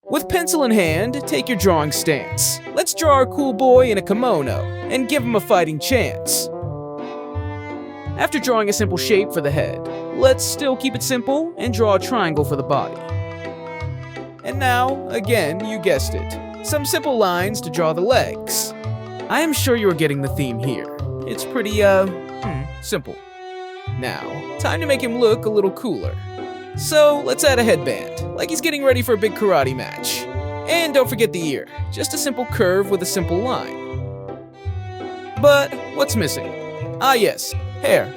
With pencil in hand, take your drawing stance. Let's draw our cool boy in a kimono and give him a fighting chance. After drawing a simple shape for the head, let's still keep it simple and draw a triangle for the body. And now, again, you guessed it, some simple lines to draw the legs. I am sure you are getting the theme here. It's pretty, simple. Now, time to make him look a little cooler. So, let's add a headband, like he's getting ready for a big karate match. And don't forget the ear, just a simple curve with a simple line. But, what's missing? Ah yes, hair.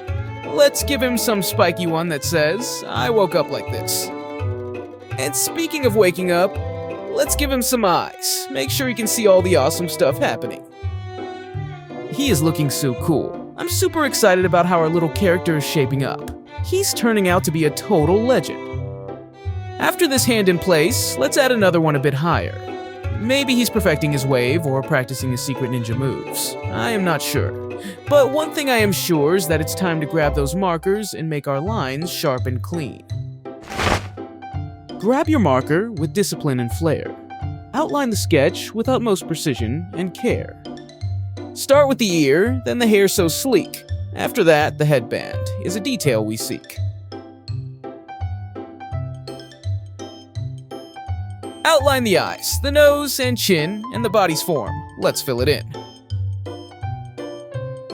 Let's give him some spiky one that says, "I woke up like this." And speaking of waking up, let's give him some eyes. Make sure he can see all the awesome stuff happening. He is looking so cool. I'm super excited about how our little character is shaping up. He's turning out to be a total legend. After this hand in place, let's add another one a bit higher. Maybe he's perfecting his wave or practicing his secret ninja moves. I am not sure. But one thing I am sure is that it's time to grab those markers and make our lines sharp and clean. Grab your marker with discipline and flair. Outline the sketch with utmost precision and care. Start with the ear, then the hair so sleek. After that, the headband is a detail we seek. Outline the eyes, the nose and chin, and the body's form. Let's fill it in.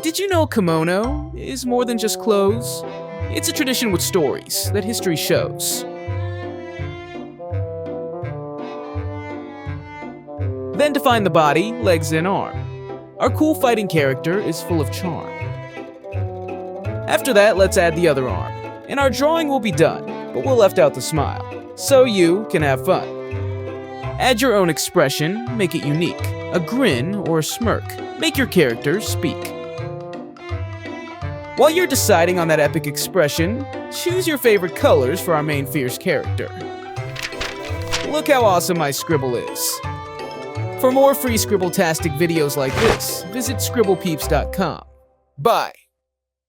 Did you know kimono is more than just clothes? It's a tradition with stories that history shows. Then define the body, legs, and arm. Our cool fighting character is full of charm. After that, let's add the other arm, and our drawing will be done, but we'll left out the smile, so you can have fun. Add your own expression, make it unique, a grin or a smirk, make your character speak. While you're deciding on that epic expression, choose your favorite colors for our main fierce character. Look how awesome my scribble is. For more free Scribble-tastic videos like this, visit scribblepeeps.com. Bye!